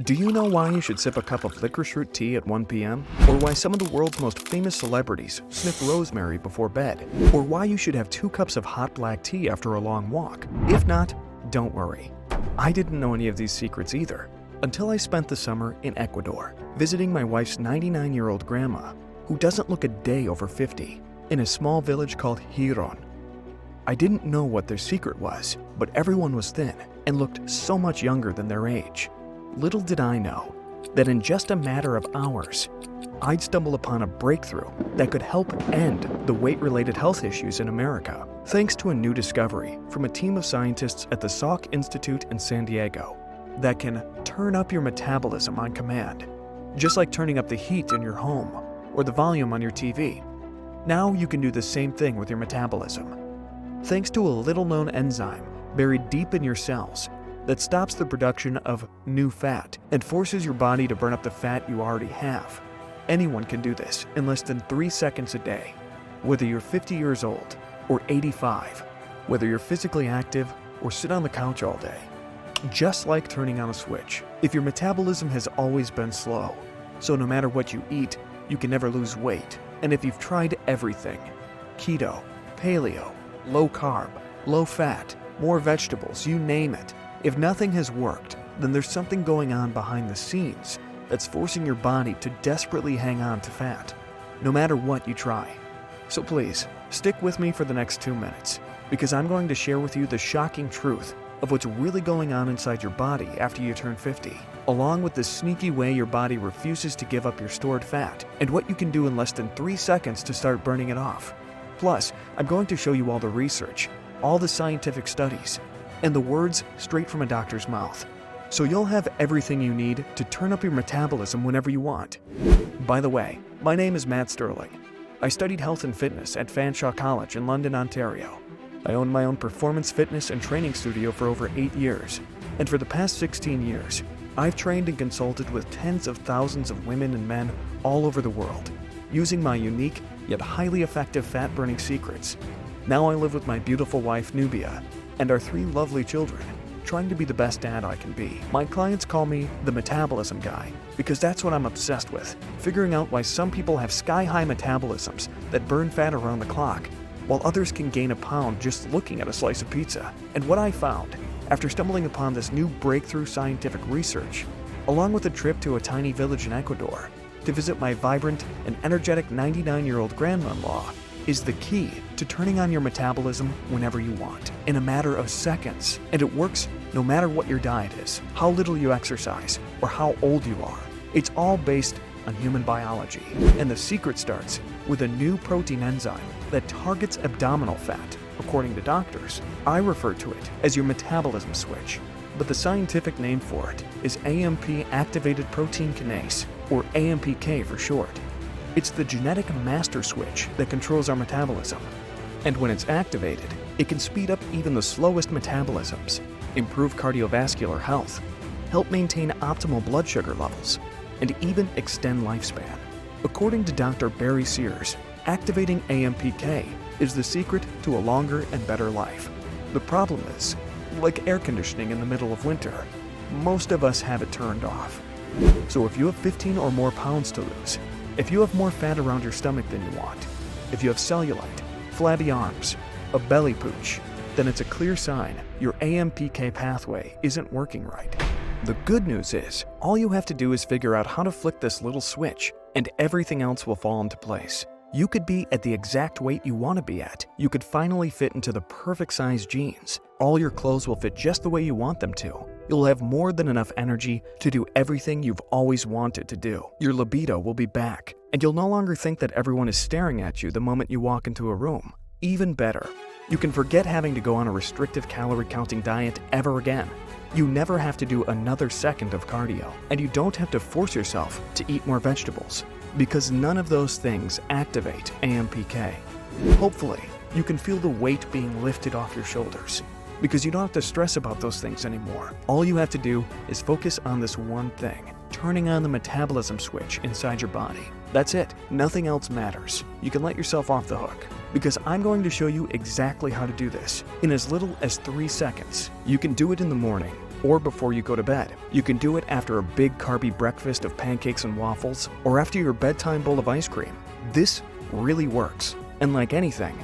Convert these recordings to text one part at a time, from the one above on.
Do you know why you should sip a cup of licorice root tea at 1 p.m.? Or why some of the world's most famous celebrities sniff rosemary before bed? Or why you should have 2 cups of hot black tea after a long walk? If not, don't worry. I didn't know any of these secrets either, until I spent the summer in Ecuador, visiting my wife's 99-year-old grandma, who doesn't look a day over 50, in a small village called Giron. I didn't know what their secret was, but everyone was thin and looked so much younger than their age. Little did I know that in just a matter of hours, I'd stumble upon a breakthrough that could help end the weight-related health issues in America, thanks to a new discovery from a team of scientists at the Salk Institute in San Diego that can turn up your metabolism on command, just like turning up the heat in your home or the volume on your TV. Now you can do the same thing with your metabolism, thanks to a little-known enzyme buried deep in your cells that stops the production of new fat and forces your body to burn up the fat you already have. Anyone can do this in less than 3 seconds a day, whether you're 50 years old or 85, whether you're physically active or sit on the couch all day. Just like turning on a switch, if your metabolism has always been slow, so no matter what you eat, you can never lose weight, and if you've tried everything, keto, paleo, low carb, low fat, more vegetables, you name it, if nothing has worked, then there's something going on behind the scenes that's forcing your body to desperately hang on to fat, no matter what you try. So please, stick with me for the next 2 minutes, because I'm going to share with you the shocking truth of what's really going on inside your body after you turn 50, along with the sneaky way your body refuses to give up your stored fat, and what you can do in less than 3 seconds to start burning it off. Plus, I'm going to show you all the research, all the scientific studies, and the words straight from a doctor's mouth, so you'll have everything you need to turn up your metabolism whenever you want. By the way, my name is Matt Sterling. I studied health and fitness at Fanshawe College in London, Ontario. I own my own performance fitness and training studio for over 8 years, and for the past 16 years, I've trained and consulted with tens of thousands of women and men all over the world, using my unique yet highly effective fat-burning secrets. Now I live with my beautiful wife, Nubia, and our 3 lovely children, trying to be the best dad I can be. My clients call me the metabolism guy, because that's what I'm obsessed with, figuring out why some people have sky-high metabolisms that burn fat around the clock, while others can gain a pound just looking at a slice of pizza. And what I found, after stumbling upon this new breakthrough scientific research, along with a trip to a tiny village in Ecuador to visit my vibrant and energetic 99-year-old grandma-in-law, is the key to turning on your metabolism whenever you want, in a matter of seconds. And it works no matter what your diet is, how little you exercise, or how old you are. It's all based on human biology. And the secret starts with a new protein enzyme that targets abdominal fat, according to doctors. I refer to it as your metabolism switch, but the scientific name for it is AMP-activated protein kinase, or AMPK for short. It's the genetic master switch that controls our metabolism. And when it's activated, it can speed up even the slowest metabolisms, improve cardiovascular health, help maintain optimal blood sugar levels, and even extend lifespan. According to Dr. Barry Sears, activating AMPK is the secret to a longer and better life. The problem is, like air conditioning in the middle of winter, most of us have it turned off. So if you have 15 or more pounds to lose, if you have more fat around your stomach than you want, if you have cellulite, flabby arms, a belly pooch, then it's a clear sign your AMPK pathway isn't working right. The good news is, all you have to do is figure out how to flick this little switch, and everything else will fall into place. You could be at the exact weight you want to be at. You could finally fit into the perfect size jeans. All your clothes will fit just the way you want them to. You'll have more than enough energy to do everything you've always wanted to do. Your libido will be back, and you'll no longer think that everyone is staring at you the moment you walk into a room. Even better, you can forget having to go on a restrictive calorie-counting diet ever again. You never have to do another second of cardio, and you don't have to force yourself to eat more vegetables, because none of those things activate AMPK. Hopefully, you can feel the weight being lifted off your shoulders, because you don't have to stress about those things anymore. All you have to do is focus on this one thing, turning on the metabolism switch inside your body. That's it. Nothing else matters. You can let yourself off the hook, because I'm going to show you exactly how to do this in as little as 3 seconds. You can do it in the morning, or before you go to bed. You can do it after a big carby breakfast of pancakes and waffles, or after your bedtime bowl of ice cream. This really works. And like anything,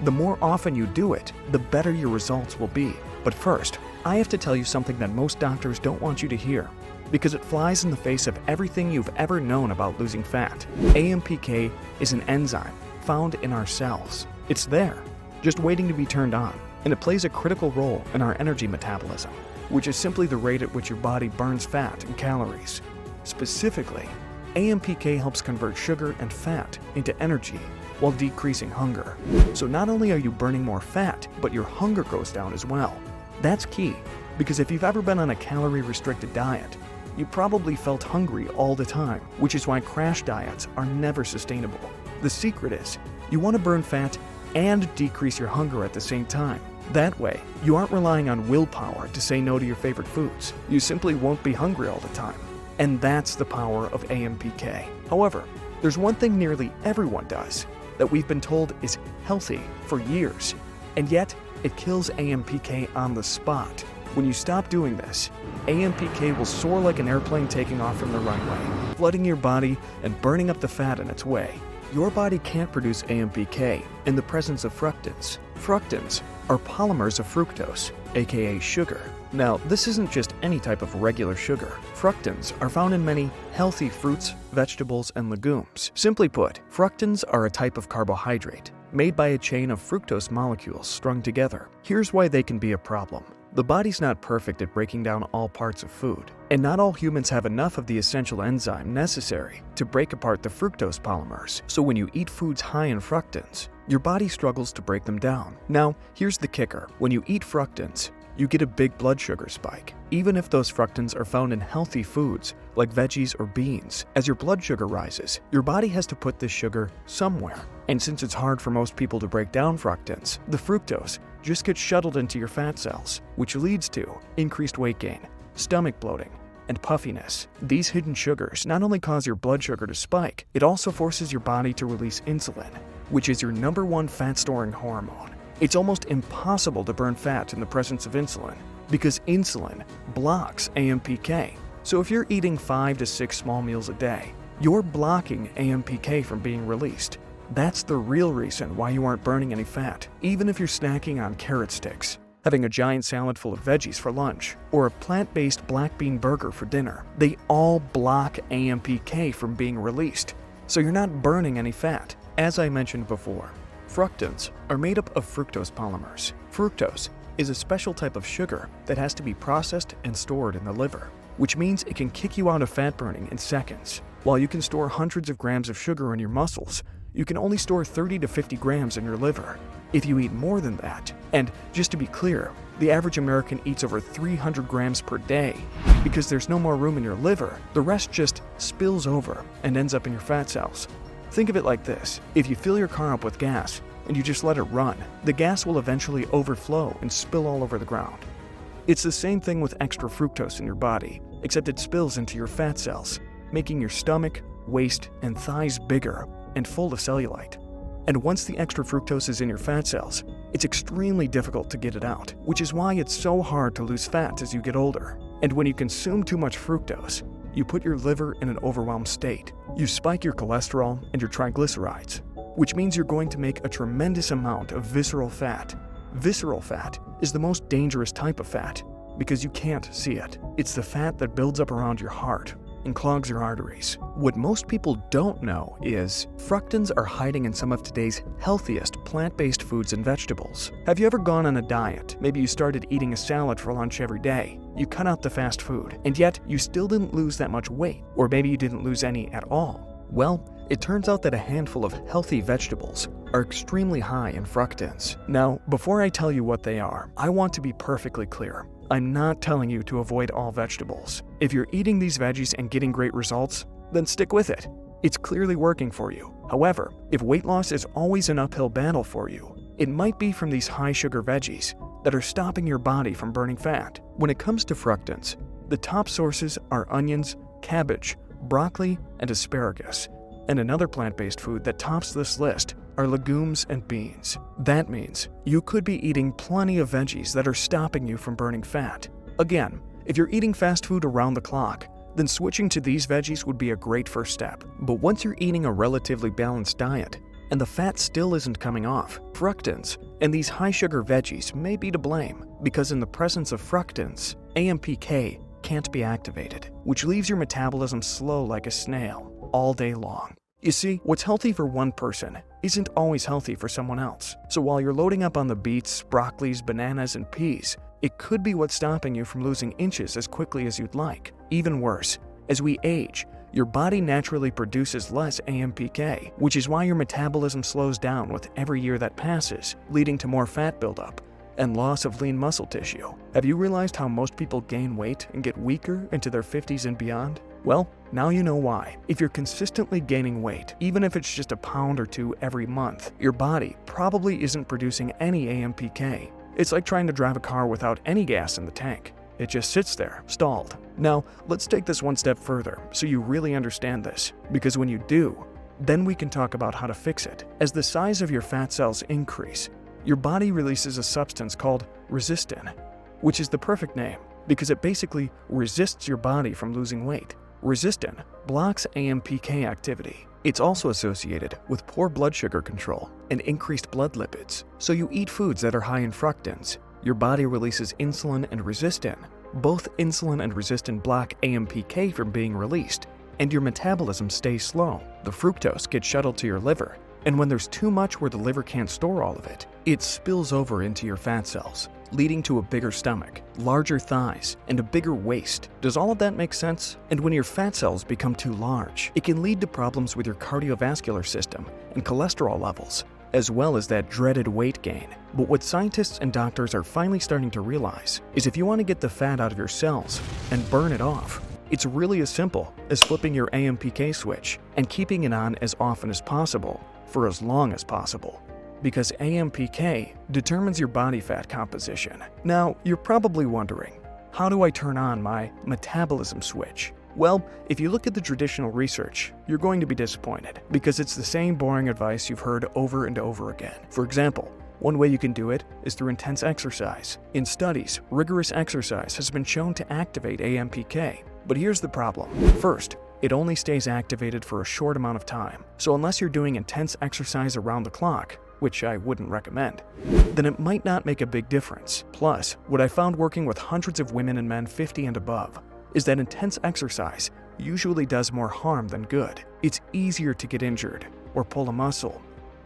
the more often you do it, the better your results will be. But first, I have to tell you something that most doctors don't want you to hear, because it flies in the face of everything you've ever known about losing fat. AMPK is an enzyme found in our cells. It's there, just waiting to be turned on, and it plays a critical role in our energy metabolism, which is simply the rate at which your body burns fat and calories. Specifically, AMPK helps convert sugar and fat into energy while decreasing hunger. So not only are you burning more fat, but your hunger goes down as well. That's key, because if you've ever been on a calorie-restricted diet, you probably felt hungry all the time, which is why crash diets are never sustainable. The secret is, you want to burn fat and decrease your hunger at the same time. That way, you aren't relying on willpower to say no to your favorite foods. You simply won't be hungry all the time. And that's the power of AMPK. However, there's one thing nearly everyone does that we've been told is healthy for years, and yet it kills AMPK on the spot. When you stop doing this, AMPK will soar like an airplane taking off from the runway, flooding your body and burning up the fat in its way. Your body can't produce AMPK in the presence of fructans. Fructans are polymers of fructose, aka sugar. Now, this isn't just any type of regular sugar. Fructans are found in many healthy fruits, vegetables, and legumes. Simply put, fructans are a type of carbohydrate made by a chain of fructose molecules strung together. Here's why they can be a problem. The body's not perfect at breaking down all parts of food, and not all humans have enough of the essential enzyme necessary to break apart the fructose polymers. So when you eat foods high in fructans, your body struggles to break them down. Now, here's the kicker. When you eat fructans, you get a big blood sugar spike, even if those fructans are found in healthy foods like veggies or beans. As your blood sugar rises, your body has to put this sugar somewhere. And since it's hard for most people to break down fructans, the fructose just gets shuttled into your fat cells, which leads to increased weight gain, stomach bloating, and puffiness. These hidden sugars not only cause your blood sugar to spike, it also forces your body to release insulin, which is your #1 fat-storing hormone. It's almost impossible to burn fat in the presence of insulin because insulin blocks AMPK. So if you're eating 5 to 6 small meals a day, you're blocking AMPK from being released. That's the real reason why you aren't burning any fat, even if you're snacking on carrot sticks, having a giant salad full of veggies for lunch, or a plant-based black bean burger for dinner. They all block AMPK from being released, so you're not burning any fat. As I mentioned before, fructans are made up of fructose polymers. Fructose is a special type of sugar that has to be processed and stored in the liver, which means it can kick you out of fat burning in seconds. While you can store hundreds of grams of sugar in your muscles, you can only store 30 to 50 grams in your liver. If you eat more than that, and just to be clear, the average American eats over 300 grams per day, because there's no more room in your liver, the rest just spills over and ends up in your fat cells. Think of it like this. If you fill your car up with gas and you just let it run, the gas will eventually overflow and spill all over the ground. It's the same thing with extra fructose in your body, except it spills into your fat cells, making your stomach, waist, and thighs bigger and full of cellulite. And once the extra fructose is in your fat cells, it's extremely difficult to get it out, which is why it's so hard to lose fat as you get older. And when you consume too much fructose, you put your liver in an overwhelmed state. You spike your cholesterol and your triglycerides, which means you're going to make a tremendous amount of visceral fat. Visceral fat is the most dangerous type of fat because you can't see it. It's the fat that builds up around your heart and clogs your arteries. What most people don't know is fructans are hiding in some of today's healthiest plant-based foods and vegetables. Have you ever gone on a diet? Maybe you started eating a salad for lunch every day. You cut out the fast food, and yet you still didn't lose that much weight, or maybe you didn't lose any at all. Well, it turns out that a handful of healthy vegetables are extremely high in fructans. Now, before I tell you what they are, I want to be perfectly clear. I'm not telling you to avoid all vegetables. If you're eating these veggies and getting great results, then stick with it. It's clearly working for you. However, if weight loss is always an uphill battle for you, it might be from these high-sugar veggies that are stopping your body from burning fat. When it comes to fructans, the top sources are onions, cabbage, broccoli, and asparagus. And another plant-based food that tops this list are legumes and beans. That means you could be eating plenty of veggies that are stopping you from burning fat. Again, If you're eating fast food around the clock, then switching to these veggies would be a great first step. But once you're eating a relatively balanced diet, and the fat still isn't coming off, fructans and these high-sugar veggies may be to blame, because in the presence of fructans, AMPK can't be activated, which leaves your metabolism slow like a snail all day long. You see, what's healthy for one person isn't always healthy for someone else. So while you're loading up on the beets, broccolis, bananas, and peas, it could be what's stopping you from losing inches as quickly as you'd like. Even worse, as we age, your body naturally produces less AMPK, which is why your metabolism slows down with every year that passes, leading to more fat buildup and loss of lean muscle tissue. Have you realized how most people gain weight and get weaker into their 50s and beyond? Well, now you know why. If you're consistently gaining weight, even if it's just a pound or two every month, your body probably isn't producing any AMPK. It's like trying to drive a car without any gas in the tank. It just sits there, stalled. Now, let's take this one step further so you really understand this, because when you do, then we can talk about how to fix it. As the size of your fat cells increase, your body releases a substance called resistin, which is the perfect name because it basically resists your body from losing weight. Resistin blocks AMPK activity. It's also associated with poor blood sugar control and increased blood lipids. So you eat foods that are high in fructans, your body releases insulin and resistin. Both insulin and resistin block AMPK from being released, and your metabolism stays slow. The fructose gets shuttled to your liver, and when there's too much where the liver can't store all of it, it spills over into your fat cells, leading to a bigger stomach, larger thighs, and a bigger waist. Does all of that make sense? And when your fat cells become too large, it can lead to problems with your cardiovascular system and cholesterol levels, as well as that dreaded weight gain. But what scientists and doctors are finally starting to realize is if you want to get the fat out of your cells and burn it off, it's really as simple as flipping your AMPK switch and keeping it on as often as possible for as long as possible. Because AMPK determines your body fat composition. Now, you're probably wondering, how do I turn on my metabolism switch? Well, if you look at the traditional research, you're going to be disappointed because it's the same boring advice you've heard over and over again. For example, one way you can do it is through intense exercise. In studies, rigorous exercise has been shown to activate AMPK. But here's the problem. First, it only stays activated for a short amount of time. So unless you're doing intense exercise around the clock, which I wouldn't recommend, then it might not make a big difference. Plus, what I found working with hundreds of women and men 50 and above is that intense exercise usually does more harm than good. It's easier to get injured or pull a muscle,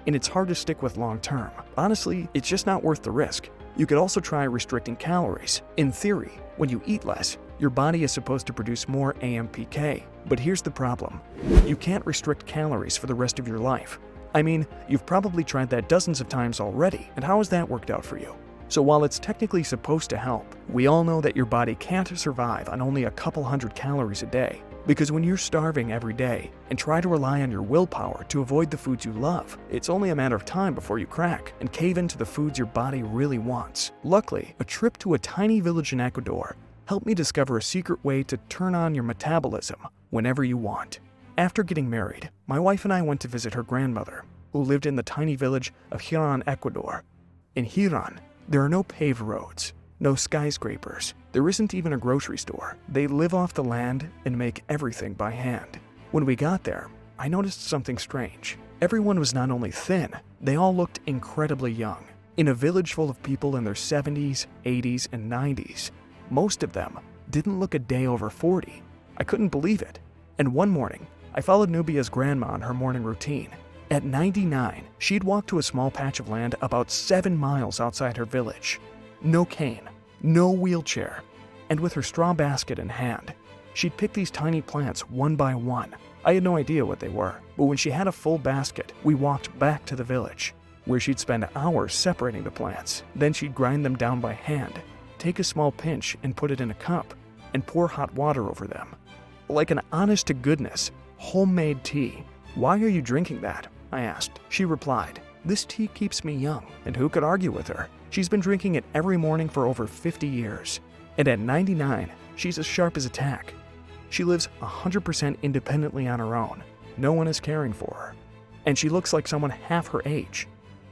and it's hard to stick with long term. Honestly, it's just not worth the risk. You could also try restricting calories. In theory, when you eat less, your body is supposed to produce more AMPK. But here's the problem. You can't restrict calories for the rest of your life. I mean, you've probably tried that dozens of times already, and how has that worked out for you? So while it's technically supposed to help, we all know that your body can't survive on only a couple hundred calories a day. Because when you're starving every day and try to rely on your willpower to avoid the foods you love, it's only a matter of time before you crack and cave into the foods your body really wants. Luckily, a trip to a tiny village in Ecuador helped me discover a secret way to turn on your metabolism whenever you want. After getting married, my wife and I went to visit her grandmother, who lived in the tiny village of Hiran, Ecuador. In Hiran, there are no paved roads, no skyscrapers. There isn't even a grocery store. They live off the land and make everything by hand. When we got there, I noticed something strange. Everyone was not only thin, they all looked incredibly young. In a village full of people in their 70s, 80s, and 90s, most of them didn't look a day over 40. I couldn't believe it. And one morning, I followed Nubia's grandma on her morning routine. At 99, she'd walked to a small patch of land about 7 miles outside her village. No cane, no wheelchair, and with her straw basket in hand, she'd pick these tiny plants one by one. I had no idea what they were, but when she had a full basket, we walked back to the village, where she'd spend hours separating the plants. Then she'd grind them down by hand, take a small pinch and put it in a cup, and pour hot water over them. Like an honest-to-goodness, homemade tea. "Why are you drinking that?" I asked. She replied, "This tea keeps me young." And who could argue with her? She's been drinking it every morning for over 50 years. And at 99, she's as sharp as a tack. She lives 100% independently on her own. No one is caring for her. And she looks like someone half her age.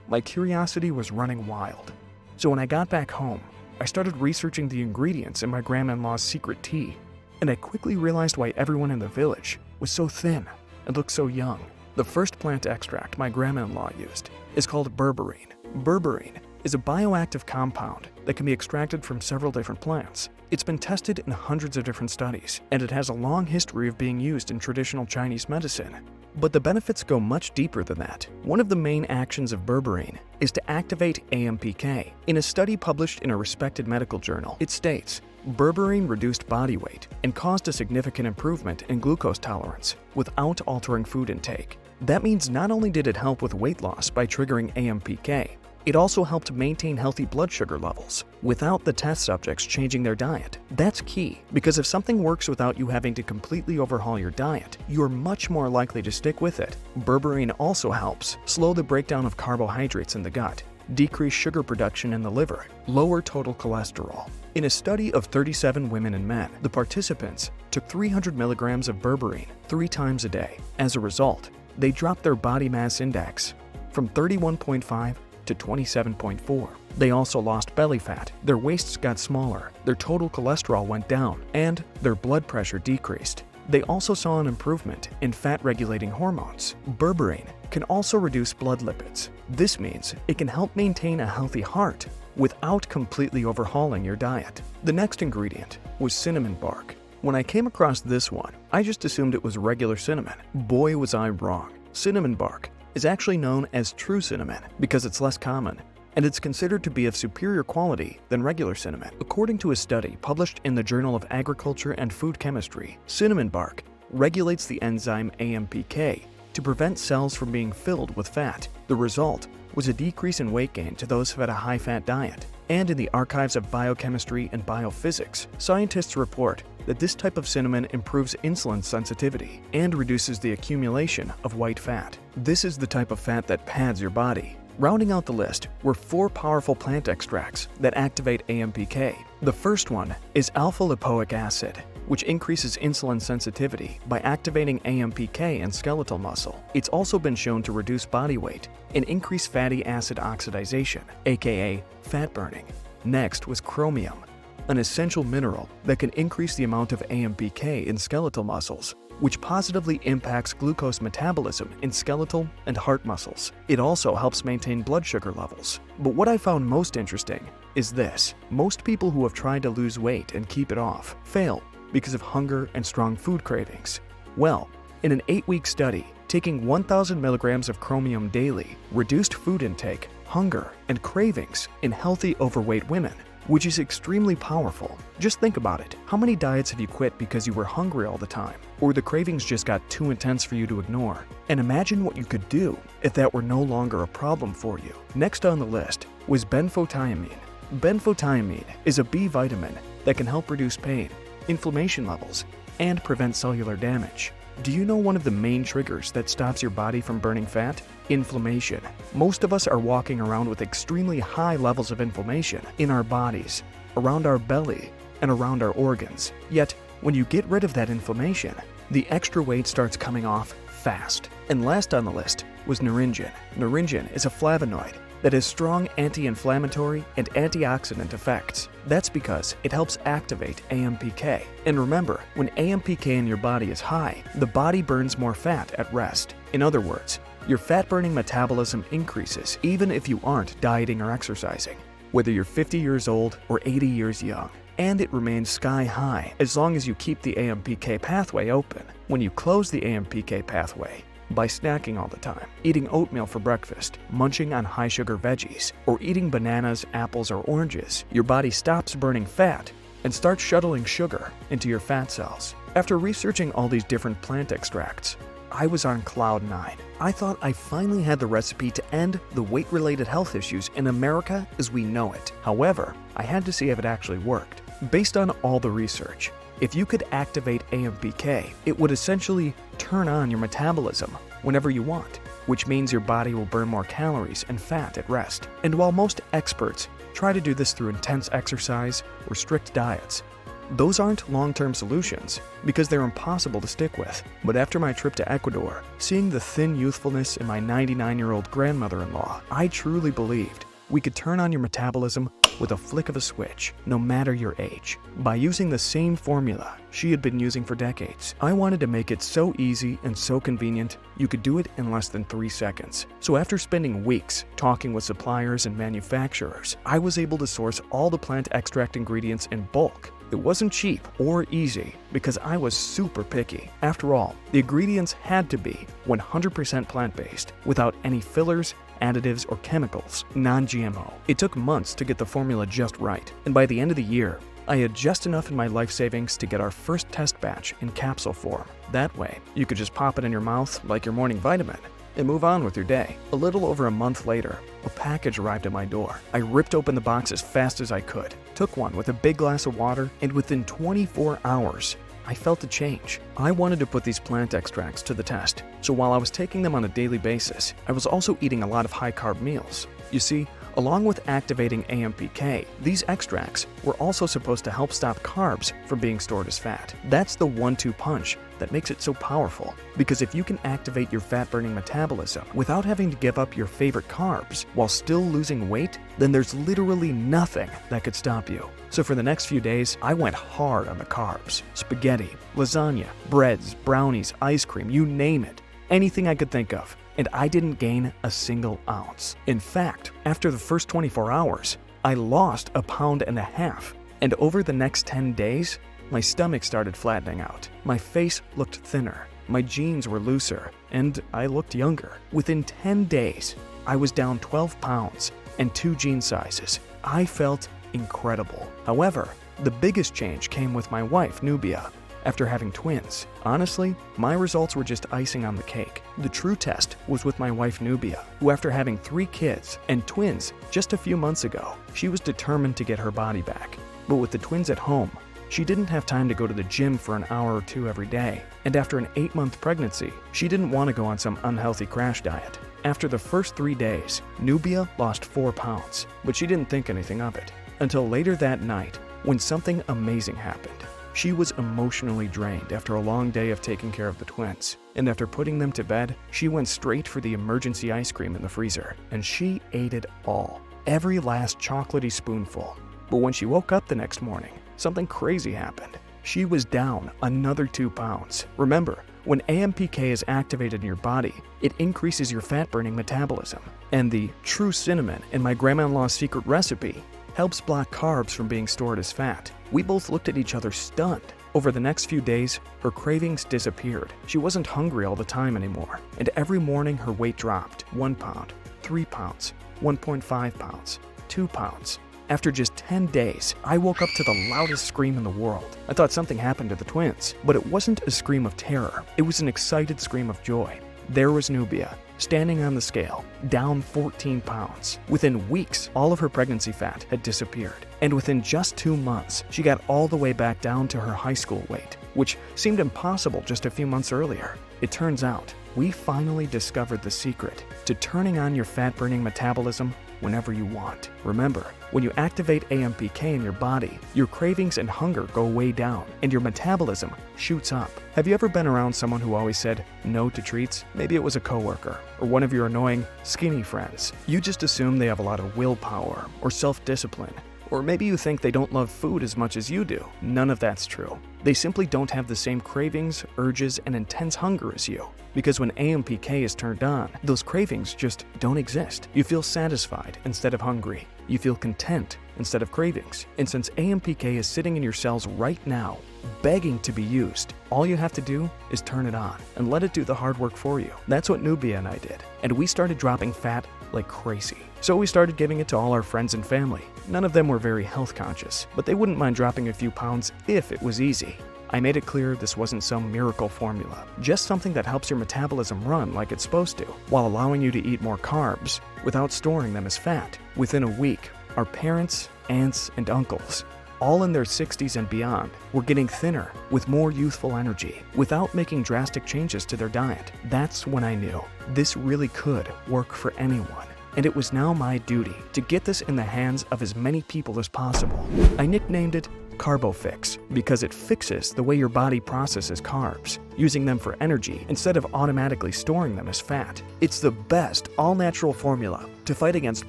My curiosity was running wild. So when I got back home, I started researching the ingredients in my grandma-in-law's secret tea, and I quickly realized why everyone in the village was so thin and looked so young. The first plant extract my grandma-in-law used is called berberine. Berberine is a bioactive compound that can be extracted from several different plants. It's been tested in hundreds of different studies, and it has a long history of being used in traditional Chinese medicine. But the benefits go much deeper than that. One of the main actions of berberine is to activate AMPK. In a study published in a respected medical journal, it states, berberine reduced body weight and caused a significant improvement in glucose tolerance without altering food intake. That means not only did it help with weight loss by triggering AMPK, it also helped maintain healthy blood sugar levels without the test subjects changing their diet. That's key, because if something works without you having to completely overhaul your diet, you're much more likely to stick with it. Berberine also helps slow the breakdown of carbohydrates in the gut, decrease sugar production in the liver, lower total cholesterol. In a study of 37 women and men, the participants took 300 milligrams of berberine 3 times a day. As a result, they dropped their body mass index from 31.5 to 27.4. They also lost belly fat, their waists got smaller, their total cholesterol went down, and their blood pressure decreased. They also saw an improvement in fat-regulating hormones. Berberine can also reduce blood lipids. This means it can help maintain a healthy heart without completely overhauling your diet. The next ingredient was cinnamon bark. When I came across this one, I just assumed it was regular cinnamon. Boy, was I wrong. Cinnamon bark is actually known as true cinnamon because it's less common, and it's considered to be of superior quality than regular cinnamon. According to a study published in the Journal of Agriculture and Food Chemistry, cinnamon bark regulates the enzyme AMPK to prevent cells from being filled with fat. The result was a decrease in weight gain to those who had a high-fat diet. And in the archives of biochemistry and biophysics, scientists report that this type of cinnamon improves insulin sensitivity and reduces the accumulation of white fat. This is the type of fat that pads your body. Rounding out the list were 4 powerful plant extracts that activate AMPK. The first one is alpha-lipoic acid, which increases insulin sensitivity by activating AMPK in skeletal muscle. It's also been shown to reduce body weight and increase fatty acid oxidation, aka fat burning. Next was chromium, an essential mineral that can increase the amount of AMPK in skeletal muscles, which positively impacts glucose metabolism in skeletal and heart muscles. It also helps maintain blood sugar levels. But what I found most interesting is this. Most people who have tried to lose weight and keep it off fail because of hunger and strong food cravings. Well, in an 8-week study, taking 1,000 milligrams of chromium daily reduced food intake, hunger, and cravings in healthy overweight women, which is extremely powerful. Just think about it. How many diets have you quit because you were hungry all the time, or the cravings just got too intense for you to ignore? And imagine what you could do if that were no longer a problem for you. Next on the list was benfotiamine. Benfotiamine is a B vitamin that can help reduce pain, inflammation levels, and prevent cellular damage. Do you know one of the main triggers that stops your body from burning fat? Inflammation. Most of us are walking around with extremely high levels of inflammation in our bodies, around our belly, and around our organs. Yet, when you get rid of that inflammation, the extra weight starts coming off fast. And last on the list was naringin. Naringin is a flavonoid that has strong anti-inflammatory and antioxidant effects. That's because it helps activate AMPK. And remember, when AMPK in your body is high, the body burns more fat at rest. In other words, your fat-burning metabolism increases even if you aren't dieting or exercising, whether you're 50 years old or 80 years young. And it remains sky-high as long as you keep the AMPK pathway open. When you close the AMPK pathway, by snacking all the time, eating oatmeal for breakfast, munching on high-sugar veggies, or eating bananas, apples, or oranges, your body stops burning fat and starts shuttling sugar into your fat cells. After researching all these different plant extracts, I was on cloud 9. I thought I finally had the recipe to end the weight-related health issues in America as we know it. However, I had to see if it actually worked. Based on all the research, if you could activate AMPK, it would essentially turn on your metabolism whenever you want, which means your body will burn more calories and fat at rest. And while most experts try to do this through intense exercise or strict diets, those aren't long-term solutions because they're impossible to stick with. But after my trip to Ecuador, seeing the thin youthfulness in my 99-year-old grandmother-in-law, I truly believed we could turn on your metabolism with a flick of a switch, no matter your age. By using the same formula she had been using for decades, I wanted to make it so easy and so convenient you could do it in less than 3 seconds. So after spending weeks talking with suppliers and manufacturers, I was able to source all the plant extract ingredients in bulk. It wasn't cheap or easy because I was super picky. After all, the ingredients had to be 100% plant-based, without any fillers, additives, or chemicals, non-GMO. It took months to get the formula just right, and by the end of the year, I had just enough in my life savings to get our first test batch in capsule form. That way, you could just pop it in your mouth like your morning vitamin and move on with your day. A little over a month later, a package arrived at my door. I ripped open the box as fast as I could, took one with a big glass of water, and within 24 hours, I felt a change. I wanted to put these plant extracts to the test, so while I was taking them on a daily basis, I was also eating a lot of high-carb meals. You see, along with activating AMPK, these extracts were also supposed to help stop carbs from being stored as fat. That's the 1-2 punch that makes it so powerful, because if you can activate your fat-burning metabolism without having to give up your favorite carbs while still losing weight, then there's literally nothing that could stop you. So for the next few days, I went hard on the carbs. Spaghetti, lasagna, breads, brownies, ice cream, you name it. Anything I could think of. And I didn't gain a single ounce. In fact, after the first 24 hours, I lost 1.5 pounds. And over the next 10 days, my stomach started flattening out. My face looked thinner. My jeans were looser, and I looked younger. Within 10 days, I was down 12 pounds and 2 jean sizes. I felt incredible. However, the biggest change came with my wife, Nubia. After having twins, honestly, my results were just icing on the cake. The true test was with my wife Nubia, who after having 3 kids and twins just a few months ago, she was determined to get her body back. But with the twins at home, she didn't have time to go to the gym for an hour or 2 every day. And after an 8-month pregnancy, she didn't want to go on some unhealthy crash diet. After the first 3 days, Nubia lost 4 pounds, but she didn't think anything of it. Until later that night, when something amazing happened. She was emotionally drained after a long day of taking care of the twins, and after putting them to bed, she went straight for the emergency ice cream in the freezer, and she ate it all, every last chocolatey spoonful. But when she woke up the next morning, something crazy happened. She was down another 2 pounds. Remember, when AMPK is activated in your body, it increases your fat-burning metabolism, and the true cinnamon in my grandma-in-law's secret recipe helps block carbs from being stored as fat. We both looked at each other stunned. Over the next few days, her cravings disappeared. She wasn't hungry all the time anymore, and every morning her weight dropped 1 pound, 3 pounds, 1.5 pounds, 2 pounds. After just 10 days, I woke up to the loudest scream in the world. I thought something happened to the twins, but it wasn't a scream of terror. It was an excited scream of joy. There was Nubia, standing on the scale, down 14 pounds. Within weeks, all of her pregnancy fat had disappeared. And within just 2 months, she got all the way back down to her high school weight, which seemed impossible just a few months earlier. It turns out, we finally discovered the secret to turning on your fat-burning metabolism whenever you want. Remember, when you activate AMPK in your body, your cravings and hunger go way down, and your metabolism shoots up. Have you ever been around someone who always said no to treats? Maybe it was a coworker, or one of your annoying skinny friends. You just assume they have a lot of willpower or self-discipline. Or maybe you think they don't love food as much as you do. None of that's true. They simply don't have the same cravings, urges, and intense hunger as you. Because when AMPK is turned on, those cravings just don't exist. You feel satisfied instead of hungry. You feel content instead of cravings. And since AMPK is sitting in your cells right now, begging to be used, all you have to do is turn it on and let it do the hard work for you. That's what Nubia and I did. And we started dropping fat like crazy. So we started giving it to all our friends and family. None of them were very health conscious, but they wouldn't mind dropping a few pounds if it was easy. I made it clear this wasn't some miracle formula, just something that helps your metabolism run like it's supposed to, while allowing you to eat more carbs without storing them as fat. Within a week, our parents, aunts, and uncles, all in their 60s and beyond, were getting thinner with more youthful energy without making drastic changes to their diet. That's when I knew this really could work for anyone. And it was now my duty to get this in the hands of as many people as possible. I nicknamed it CARBOFIX because it fixes the way your body processes carbs, using them for energy instead of automatically storing them as fat. It's the best all-natural formula to fight against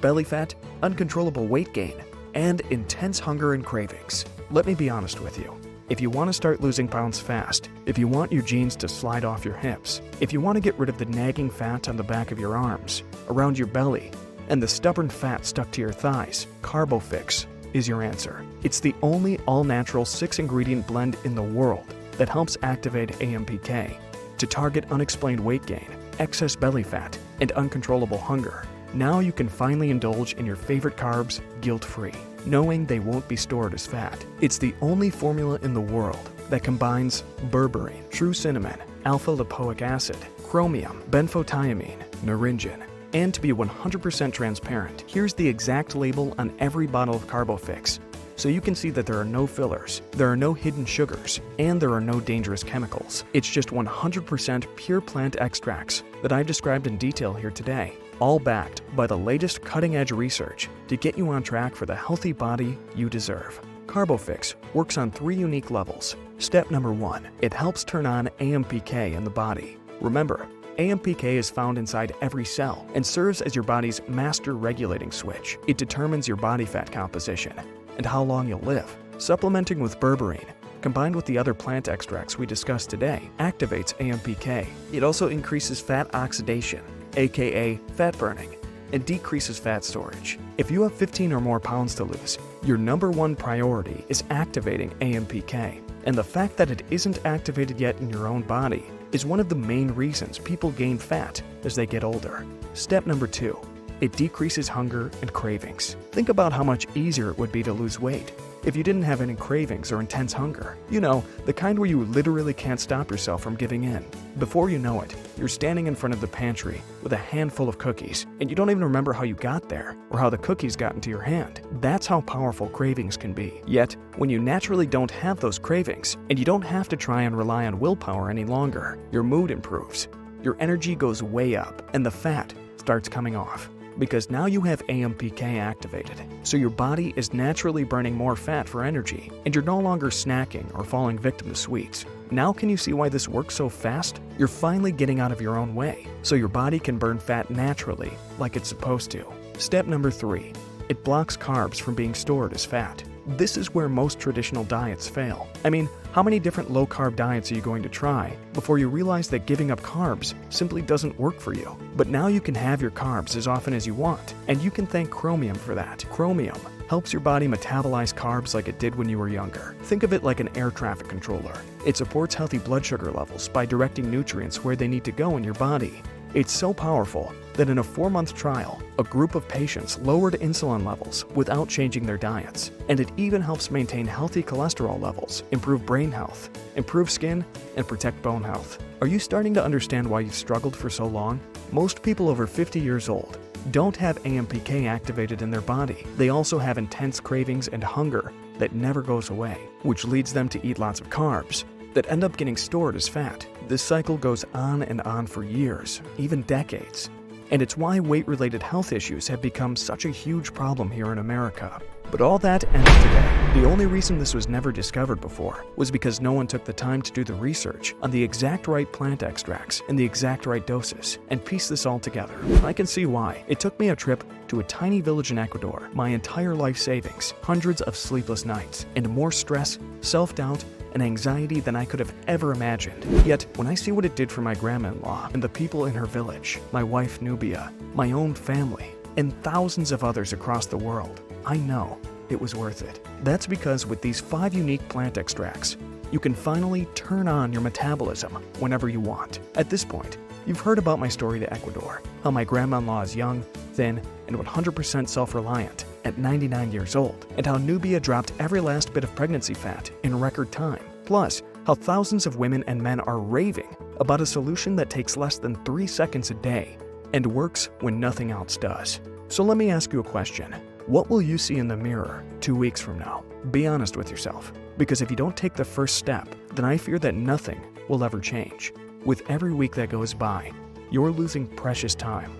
belly fat, uncontrollable weight gain, and intense hunger and cravings. Let me be honest with you. If you want to start losing pounds fast, if you want your jeans to slide off your hips, if you want to get rid of the nagging fat on the back of your arms, around your belly, and the stubborn fat stuck to your thighs, CARBOFIX is your answer. It's the only all-natural 6-ingredient blend in the world that helps activate AMPK to target unexplained weight gain, excess belly fat, and uncontrollable hunger. Now you can finally indulge in your favorite carbs guilt-free, knowing they won't be stored as fat. It's the only formula in the world that combines berberine, true cinnamon, alpha-lipoic acid, chromium, benfotiamine, naringin. And to be 100% transparent, here's the exact label on every bottle of CARBOFIX, so you can see that there are no fillers, there are no hidden sugars, and there are no dangerous chemicals. It's just 100% pure plant extracts that I've described in detail here today, all backed by the latest cutting-edge research to get you on track for the healthy body you deserve. CARBOFIX works on 3 unique levels. Step number 1, it helps turn on AMPK in the body. Remember, AMPK is found inside every cell and serves as your body's master regulating switch. It determines your body fat composition and how long you'll live. Supplementing with berberine, combined with the other plant extracts we discussed today, activates AMPK. It also increases fat oxidation, aka fat burning, and decreases fat storage. If you have 15 or more pounds to lose, your number 1 priority is activating AMPK. And the fact that it isn't activated yet in your own body is one of the main reasons people gain fat as they get older. Step number 2, it decreases hunger and cravings. Think about how much easier it would be to lose weight if you didn't have any cravings or intense hunger. You know, the kind where you literally can't stop yourself from giving in. Before you know it, you're standing in front of the pantry with a handful of cookies, and you don't even remember how you got there or how the cookies got into your hand. That's how powerful cravings can be. Yet, when you naturally don't have those cravings, and you don't have to try and rely on willpower any longer, your mood improves, your energy goes way up, and the fat starts coming off. Because now you have AMPK activated, so your body is naturally burning more fat for energy, and you're no longer snacking or falling victim to sweets. Now can you see why this works so fast? You're finally getting out of your own way, so your body can burn fat naturally, like it's supposed to. Step number 3, it blocks carbs from being stored as fat. This is where most traditional diets fail. I mean, how many different low-carb diets are you going to try before you realize that giving up carbs simply doesn't work for you? But now you can have your carbs as often as you want, and you can thank chromium for that. Chromium helps your body metabolize carbs like it did when you were younger. Think of it like an air traffic controller. It supports healthy blood sugar levels by directing nutrients where they need to go in your body. It's so powerful that in a 4-month trial, a group of patients lowered insulin levels without changing their diets. And it even helps maintain healthy cholesterol levels, improve brain health, improve skin, and protect bone health. Are you starting to understand why you've struggled for so long? Most people over 50 years old don't have AMPK activated in their body. They also have intense cravings and hunger that never goes away, which leads them to eat lots of carbs that end up getting stored as fat. This cycle goes on and on for years, even decades. And it's why weight-related health issues have become such a huge problem here in America. But all that ends today. The only reason this was never discovered before was because no one took the time to do the research on the exact right plant extracts and the exact right doses and piece this all together. I can see why. It took me a trip to a tiny village in Ecuador, my entire life savings, hundreds of sleepless nights, and more stress, self-doubt, and anxiety than I could have ever imagined. Yet, when I see what it did for my grandma-in-law and the people in her village, my wife Nubia, my own family, and thousands of others across the world, I know it was worth it. That's because with these 5 unique plant extracts, you can finally turn on your metabolism whenever you want. At this point, you've heard about my story to Ecuador, how my grandma-in-law is young, thin, and 100% self-reliant at 99 years old, and how Nubia dropped every last bit of pregnancy fat in record time. Plus, how thousands of women and men are raving about a solution that takes less than 3 seconds a day and works when nothing else does. So let me ask you a question. What will you see in the mirror 2 weeks from now? Be honest with yourself, because if you don't take the first step, then I fear that nothing will ever change. With every week that goes by, you're losing precious time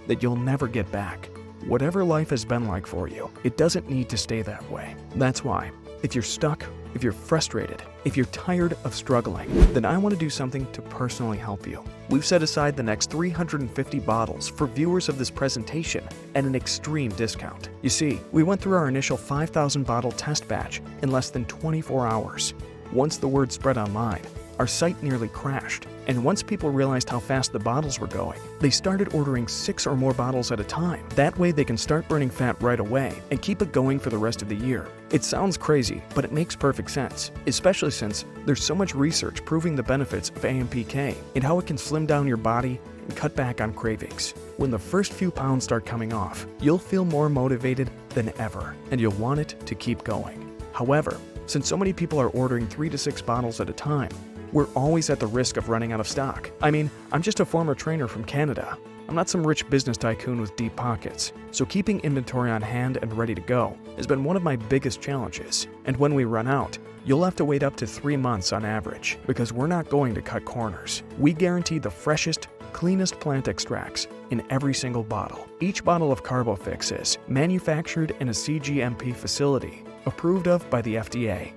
that you'll never get back. Whatever life has been like for you, it doesn't need to stay that way. That's why, if you're stuck if you're frustrated, if you're tired of struggling, then I want to do something to personally help you. We've set aside the next 350 bottles for viewers of this presentation at an extreme discount. You see, we went through our initial 5,000 bottle test batch in less than 24 hours. Once the word spread online, our site nearly crashed, and once people realized how fast the bottles were going, they started ordering 6 or more bottles at a time. That way they can start burning fat right away and keep it going for the rest of the year. It sounds crazy, but it makes perfect sense, especially since there's so much research proving the benefits of AMPK and how it can slim down your body and cut back on cravings. When the first few pounds start coming off, you'll feel more motivated than ever, and you'll want it to keep going. However, since so many people are ordering 3 to 6 bottles at a time, we're always at the risk of running out of stock. I mean, I'm just a former trainer from Canada. I'm not some rich business tycoon with deep pockets, so keeping inventory on hand and ready to go has been one of my biggest challenges. And when we run out, you'll have to wait up to 3 months on average, because we're not going to cut corners. We guarantee the freshest, cleanest plant extracts in every single bottle. Each bottle of CARBOFIX is manufactured in a CGMP facility, approved of by the FDA,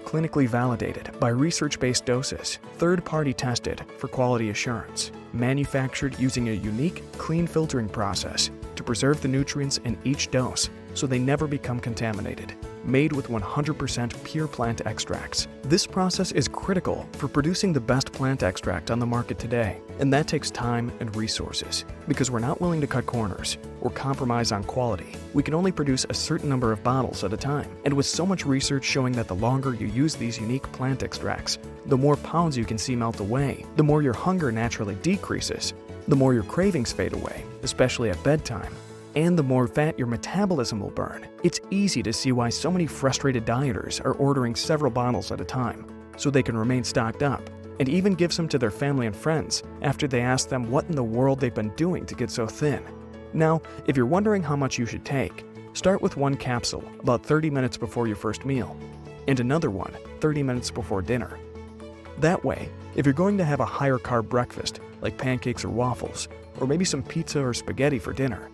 clinically validated by research-based doses, third-party tested for quality assurance, manufactured using a unique, clean filtering process to preserve the nutrients in each dose so they never become contaminated, made with 100% pure plant extracts. This process is critical for producing the best plant extract on the market today, and that takes time and resources. Because we're not willing to cut corners or compromise on quality, we can only produce a certain number of bottles at a time. And with so much research showing that the longer you use these unique plant extracts, the more pounds you can see melt away, the more your hunger naturally decreases, the more your cravings fade away, especially at bedtime, and the more fat your metabolism will burn. It's easy to see why so many frustrated dieters are ordering several bottles at a time, so they can remain stocked up, and even give some to their family and friends after they ask them what in the world they've been doing to get so thin. Now, if you're wondering how much you should take, start with 1 capsule about 30 minutes before your first meal, and another one 30 minutes before dinner. That way, if you're going to have a higher carb breakfast, like pancakes or waffles, or maybe some pizza or spaghetti for dinner,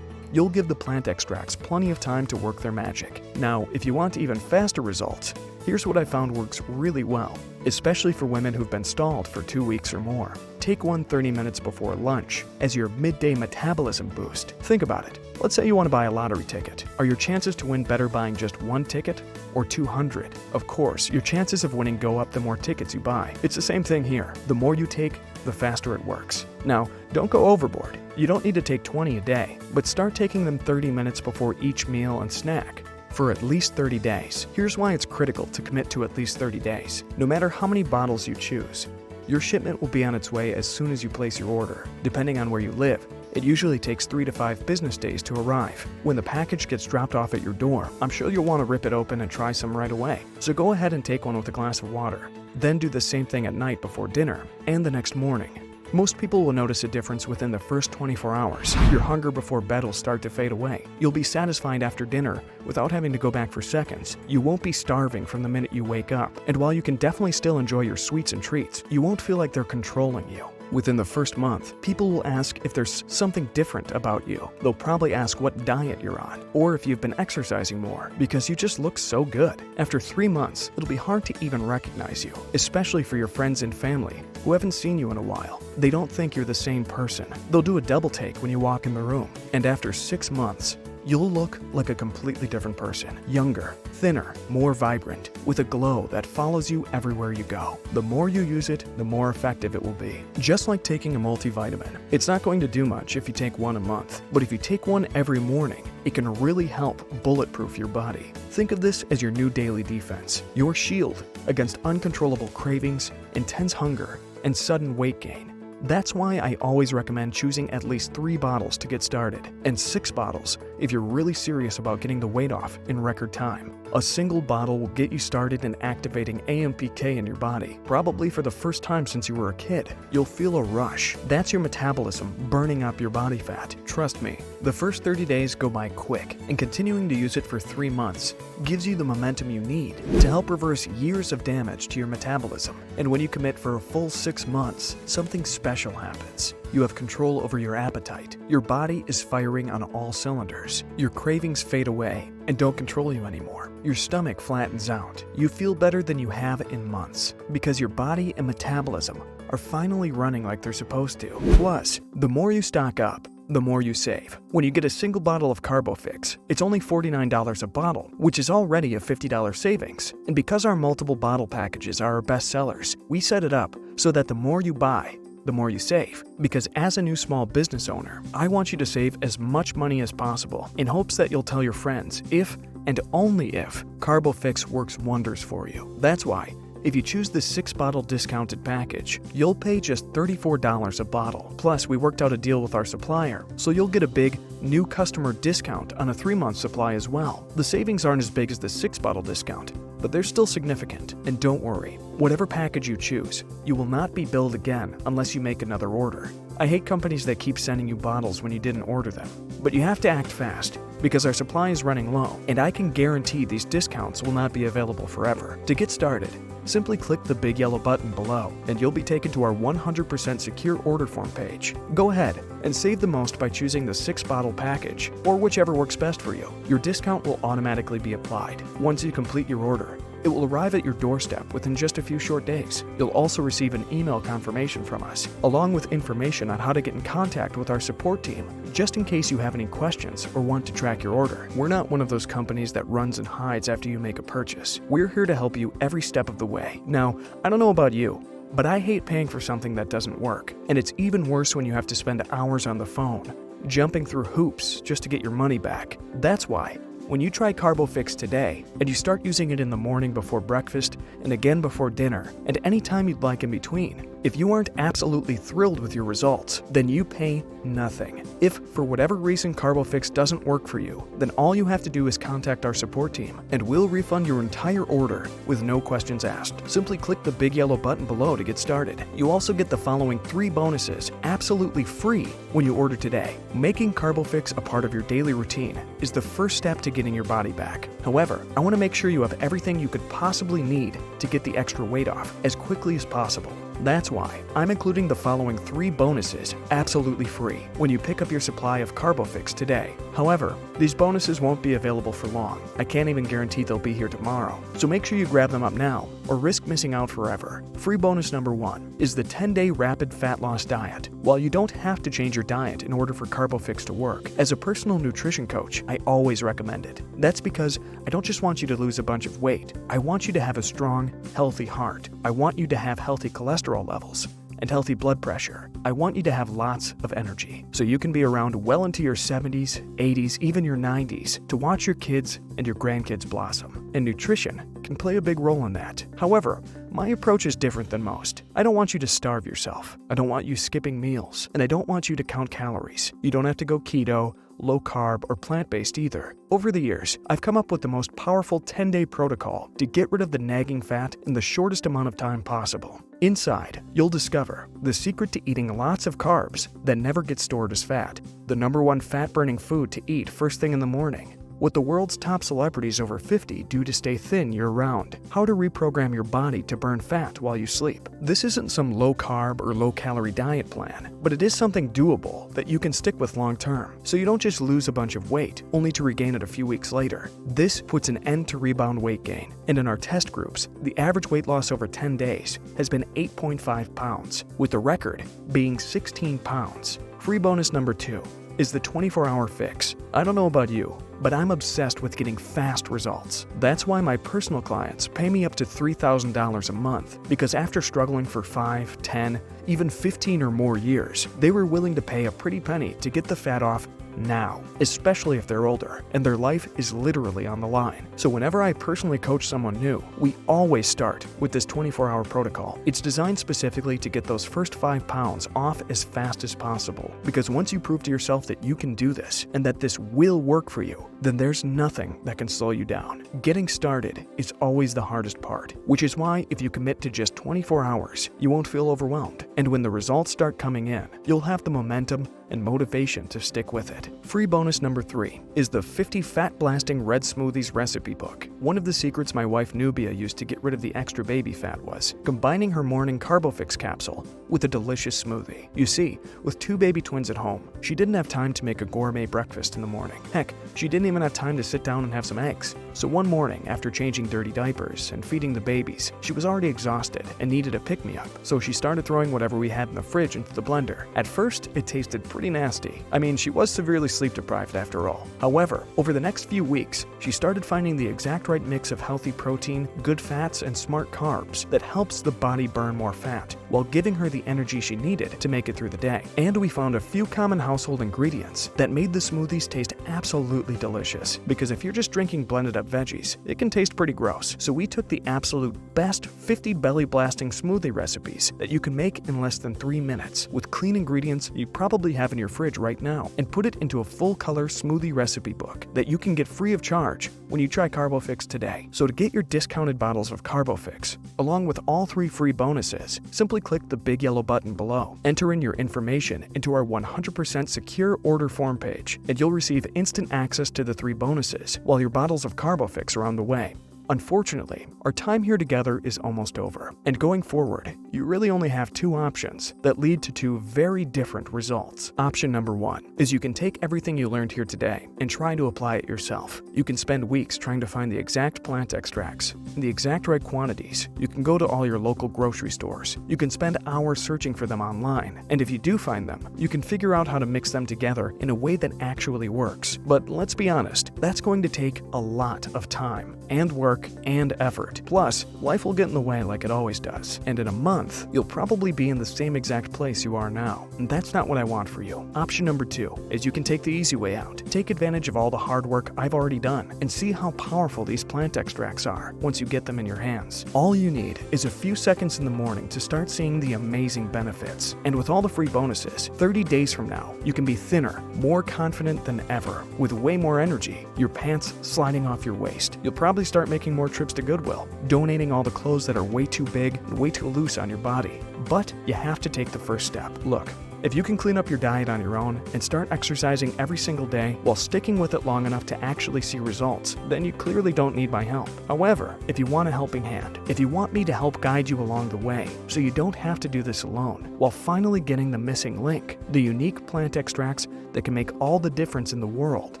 you'll give the plant extracts plenty of time to work their magic. Now, if you want even faster results, here's what I found works really well, especially for women who've been stalled for 2 weeks or more. Take one 30 minutes before lunch as your midday metabolism boost. Think about it. Let's say you want to buy a lottery ticket. Are your chances to win better buying just 1 ticket or 200? Of course, your chances of winning go up the more tickets you buy. It's the same thing here. The more you take, the faster it works. Now, don't go overboard. You don't need to take 20 a day, but start taking them 30 minutes before each meal and snack for at least 30 days. Here's why it's critical to commit to at least 30 days. No matter how many bottles you choose, your shipment will be on its way as soon as you place your order. Depending on where you live, it usually takes 3 to 5 business days to arrive. When the package gets dropped off at your door, I'm sure you'll want to rip it open and try some right away. So go ahead and take one with a glass of water. Then do the same thing at night before dinner and the next morning. Most people will notice a difference within the first 24 hours. Your hunger before bed will start to fade away. You'll be satisfied after dinner without having to go back for seconds. You won't be starving from the minute you wake up. And while you can definitely still enjoy your sweets and treats, you won't feel like they're controlling you. Within the first month, people will ask if there's something different about you. They'll probably ask what diet you're on, or if you've been exercising more, because you just look so good. After 3 months, it'll be hard to even recognize you, especially for your friends and family who haven't seen you in a while. They don't think you're the same person. They'll do a double take when you walk in the room. And after 6 months, you'll look like a completely different person. Younger, thinner, more vibrant, with a glow that follows you everywhere you go. The more you use it, the more effective it will be. Just like taking a multivitamin. It's not going to do much if you take one a month, but if you take one every morning, it can really help bulletproof your body. Think of this as your new daily defense, your shield against uncontrollable cravings, intense hunger, and sudden weight gain. That's why I always recommend choosing at least 3 bottles to get started, and 6 bottles if you're really serious about getting the weight off in record time. A single bottle will get you started in activating AMPK in your body, probably for the first time since you were a kid. You'll feel a rush. That's your metabolism burning up your body fat. Trust me, the first 30 days go by quick, and continuing to use it for 3 months gives you the momentum you need to help reverse years of damage to your metabolism. And when you commit for a full 6 months, something special happens. You have control over your appetite. Your body is firing on all cylinders. disappears. Your cravings fade away and don't control you anymore. Your stomach flattens out. You feel better than you have in months because your body and metabolism are finally running like they're supposed to. Plus, the more you stock up, the more you save. When you get a single bottle of CARBOFIX, it's only $49 a bottle, which is already a $50 savings. And because our multiple bottle packages are our best sellers, we set it up so that the more you buy, the more you save. Because as a new small business owner, I want you to save as much money as possible in hopes that you'll tell your friends if, and only if, CARBOFIX works wonders for you. That's why, if you choose the 6-bottle discounted package, you'll pay just $34 a bottle. Plus, we worked out a deal with our supplier, so you'll get a big new customer discount on a 3-month supply as well. The savings aren't as big as the 6-bottle discount, but they're still significant. And don't worry, whatever package you choose, you will not be billed again unless you make another order. I hate companies that keep sending you bottles when you didn't order them. But you have to act fast, because our supply is running low, and I can guarantee these discounts will not be available forever. To get started, simply click the big yellow button below, and you'll be taken to our 100% secure order form page. Go ahead and save the most by choosing the 6-bottle package, or whichever works best for you. Your discount will automatically be applied. Once you complete your order, it will arrive at your doorstep within just a few short days. You'll also receive an email confirmation from us, along with information on how to get in contact with our support team, just in case you have any questions or want to track your order. We're not one of those companies that runs and hides after you make a purchase. We're here to help you every step of the way. Now, I don't know about you, but I hate paying for something that doesn't work. And it's even worse when you have to spend hours on the phone, jumping through hoops just to get your money back. That's why, when you try CARBOFIX today, and you start using it in the morning before breakfast, and again before dinner, and any time you'd like in between, if you aren't absolutely thrilled with your results, then you pay nothing. If, for whatever reason, CARBOFIX doesn't work for you, then all you have to do is contact our support team, and we'll refund your entire order with no questions asked. Simply click the big yellow button below to get started. You also get the following 3 bonuses absolutely free when you order today. Making CARBOFIX a part of your daily routine is the first step to getting your body back. However, I want to make sure you have everything you could possibly need to get the extra weight off as quickly as possible. That's why I'm including the following 3 bonuses absolutely free when you pick up your supply of CARBOFIX today. However, these bonuses won't be available for long. I can't even guarantee they'll be here tomorrow. So make sure you grab them up now or risk missing out forever. Free bonus number 1 is the 10-day rapid fat loss diet. While you don't have to change your diet in order for CARBOFIX to work, as a personal nutrition coach, I always recommend it. That's because I don't just want you to lose a bunch of weight. I want you to have a strong, healthy heart. I want you to have healthy cholesterol levels and healthy blood pressure. I want you to have lots of energy, so you can be around well into your 70s, 80s, even your 90s to watch your kids and your grandkids blossom. And nutrition can play a big role in that. However, my approach is different than most. I don't want you to starve yourself. I don't want you skipping meals, and I don't want you to count calories. You don't have to go keto, low carb, or plant-based either. Over the years, I've come up with the most powerful 10-day protocol to get rid of the nagging fat in the shortest amount of time possible. Inside, you'll discover the secret to eating lots of carbs that never get stored as fat, the #1 fat-burning food to eat first thing in the morning, what the world's top celebrities over 50 do to stay thin year-round, how to reprogram your body to burn fat while you sleep. This isn't some low-carb or low-calorie diet plan, but it is something doable that you can stick with long-term, so you don't just lose a bunch of weight, only to regain it a few weeks later. This puts an end to rebound weight gain, and in our test groups, the average weight loss over 10 days has been 8.5 pounds, with the record being 16 pounds. Free bonus number 2 is the 24-hour fix. I don't know about you, but I'm obsessed with getting fast results. That's why my personal clients pay me up to $3,000 a month, because after struggling for 5, 10, even 15 or more years, they were willing to pay a pretty penny to get the fat off now, especially if they're older and their life is literally on the line. So whenever I personally coach someone new, we always start with this 24-hour protocol. It's designed specifically to get those first 5 pounds off as fast as possible, because once you prove to yourself that you can do this and that this will work for you, then there's nothing that can slow you down. Getting started is always the hardest part, which is why if you commit to just 24 hours, you won't feel overwhelmed. And when the results start coming in, you'll have the momentum, and motivation to stick with it. Free bonus number 3 is the 50 fat-blasting red smoothies recipe book. One of the secrets my wife Nubia used to get rid of the extra baby fat was combining her morning CARBOFIX capsule with a delicious smoothie. You see, with 2 baby twins at home, she didn't have time to make a gourmet breakfast in the morning. Heck, she didn't even have time to sit down and have some eggs. So one morning, after changing dirty diapers and feeding the babies, she was already exhausted and needed a pick-me-up, so she started throwing whatever we had in the fridge into the blender. At first, it tasted pretty nasty. I mean, she was severely sleep-deprived after all. However, over the next few weeks, she started finding the exact right mix of healthy protein, good fats, and smart carbs that helps the body burn more fat, while giving her the energy she needed to make it through the day. And we found a few common household ingredients that made the smoothies taste absolutely delicious, because if you're just drinking blended up veggies, it can taste pretty gross. So we took the absolute best 50 belly-blasting smoothie recipes that you can make in less than 3 minutes with clean ingredients you probably have in your fridge right now, and put it into a full-color smoothie recipe book that you can get free of charge when you try CARBOFIX today. So to get your discounted bottles of CARBOFIX, along with all 3 free bonuses, simply click the big yellow button below, enter in your information into our 100% secure order form page, and you'll receive instant access to the 3 bonuses while your bottles of CARBOFIX are on the way. Unfortunately, our time here together is almost over, and going forward, you really only have 2 options that lead to 2 very different results. Option number 1 is you can take everything you learned here today and try to apply it yourself. You can spend weeks trying to find the exact plant extracts in the exact right quantities. You can go to all your local grocery stores. You can spend hours searching for them online, and if you do find them, you can figure out how to mix them together in a way that actually works. But let's be honest, that's going to take a lot of time and work and effort. Plus, life will get in the way like it always does, and in a month, you'll probably be in the same exact place you are now, and that's not what I want for you. Option number 2 is you can take the easy way out. Take advantage of all the hard work I've already done and see how powerful these plant extracts are once you get them in your hands. All you need is a few seconds in the morning to start seeing the amazing benefits, and with all the free bonuses, 30 days from now, you can be thinner, more confident than ever, with way more energy, your pants sliding off your waist. You'll probably start making more trips to Goodwill, donating all the clothes that are way too big and way too loose on your body. But you have to take the first step. Look, if you can clean up your diet on your own and start exercising every single day while sticking with it long enough to actually see results, then you clearly don't need my help. However, if you want a helping hand, if you want me to help guide you along the way so you don't have to do this alone, while finally getting the missing link, the unique plant extracts that can make all the difference in the world,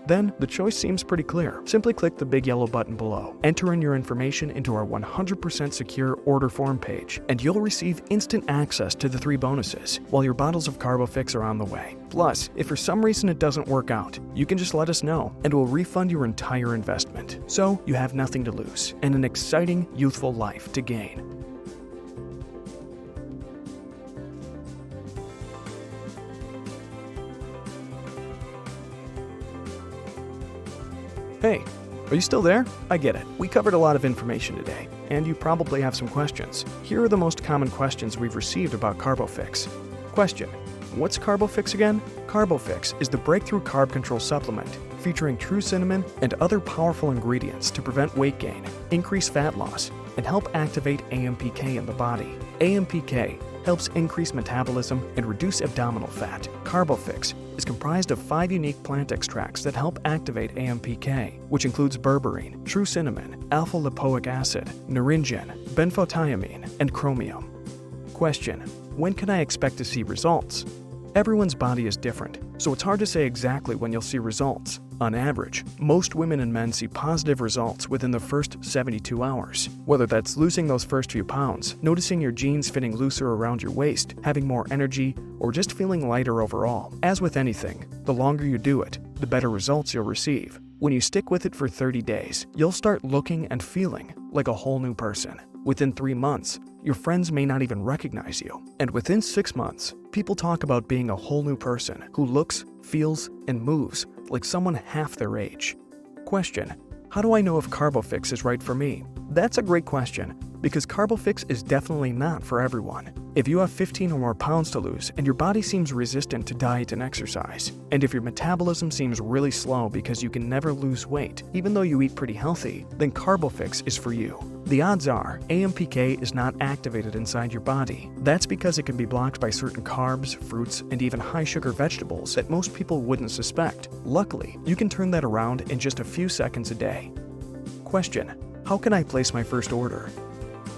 then the choice seems pretty clear. Simply click the big yellow button below, enter in your information into our 100% secure order form page, and you'll receive instant access to the 3 bonuses while your bottles of CARBOFIX are on the way. Plus, if for some reason it doesn't work out, you can just let us know and we'll refund your entire investment. So you have nothing to lose and an exciting, youthful life to gain. Hey, are you still there? I get it. We covered a lot of information today, and you probably have some questions. Here are the most common questions we've received about CARBOFIX. Question: what's CARBOFIX again? CARBOFIX is the breakthrough carb control supplement featuring true cinnamon and other powerful ingredients to prevent weight gain, increase fat loss, and help activate AMPK in the body. AMPK helps increase metabolism and reduce abdominal fat. CARBOFIX is comprised of 5 unique plant extracts that help activate AMPK, which includes berberine, true cinnamon, alpha-lipoic acid, naringin, benfotiamine, and chromium. Question: when can I expect to see results? Everyone's body is different, so it's hard to say exactly when you'll see results. On average, most women and men see positive results within the first 72 hours. Whether that's losing those first few pounds, noticing your jeans fitting looser around your waist, having more energy, or just feeling lighter overall. As with anything, the longer you do it, the better results you'll receive. When you stick with it for 30 days, you'll start looking and feeling like a whole new person. Within 3 months, your friends may not even recognize you. And within 6 months, people talk about being a whole new person who looks, feels, and moves like someone half their age. Question: how do I know if CARBOFIX is right for me? That's a great question, because CARBOFIX is definitely not for everyone. If you have 15 or more pounds to lose and your body seems resistant to diet and exercise, and if your metabolism seems really slow because you can never lose weight, even though you eat pretty healthy, then CARBOFIX is for you. The odds are AMPK is not activated inside your body. That's because it can be blocked by certain carbs, fruits, and even high-sugar vegetables that most people wouldn't suspect. Luckily, you can turn that around in just a few seconds a day. Question: how can I place my first order?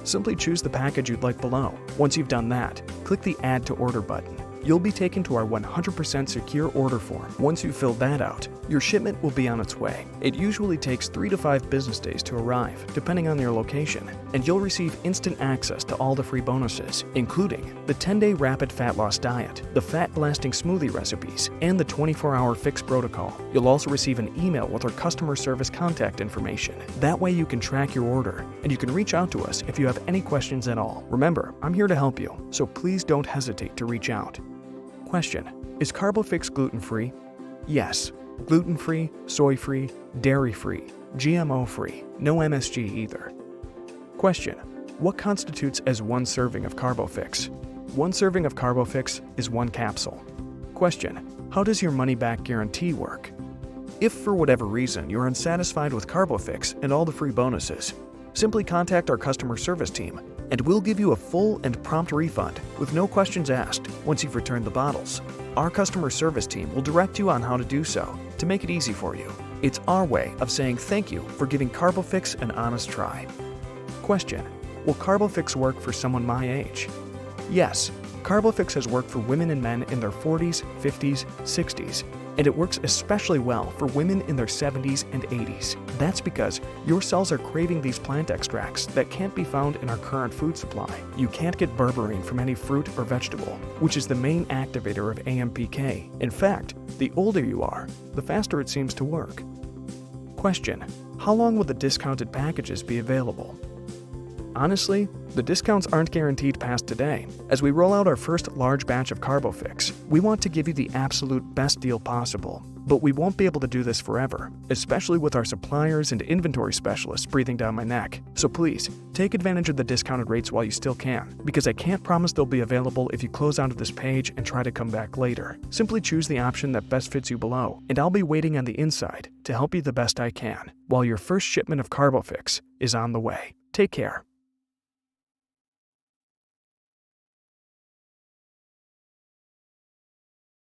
Simply choose the package you'd like below. Once you've done that, click the Add to Order button. You'll be taken to our 100% secure order form. Once you've filled that out, your shipment will be on its way. It usually takes 3 to 5 business days to arrive, depending on your location, and you'll receive instant access to all the free bonuses, including the 10-day rapid fat loss diet, the fat-blasting smoothie recipes, and the 24-hour fix protocol. You'll also receive an email with our customer service contact information. That way you can track your order, and you can reach out to us if you have any questions at all. Remember, I'm here to help you, so please don't hesitate to reach out. Question: is CARBOFIX gluten-free? Yes. Gluten-free, soy-free, dairy-free, GMO-free, no MSG either. Question: what constitutes as 1 serving of CARBOFIX? 1 serving of CARBOFIX is 1 capsule. Question: how does your money-back guarantee work? If for whatever reason you're unsatisfied with CARBOFIX and all the free bonuses, simply contact our customer service team and we'll give you a full and prompt refund with no questions asked once you've returned the bottles. Our customer service team will direct you on how to do so to make it easy for you. It's our way of saying thank you for giving CARBOFIX an honest try. Question: will CARBOFIX work for someone my age? Yes, CARBOFIX has worked for women and men in their 40s, 50s, 60s, and it works especially well for women in their 70s and 80s. That's because your cells are craving these plant extracts that can't be found in our current food supply. You can't get berberine from any fruit or vegetable, which is the main activator of AMPK. In fact, the older you are, the faster it seems to work. Question: how long will the discounted packages be available? Honestly, the discounts aren't guaranteed past today. As we roll out our first large batch of CARBOFIX, we want to give you the absolute best deal possible. But we won't be able to do this forever, especially with our suppliers and inventory specialists breathing down my neck. So please, take advantage of the discounted rates while you still can, because I can't promise they'll be available if you close out of this page and try to come back later. Simply choose the option that best fits you below, and I'll be waiting on the inside to help you the best I can, while your first shipment of CARBOFIX is on the way. Take care.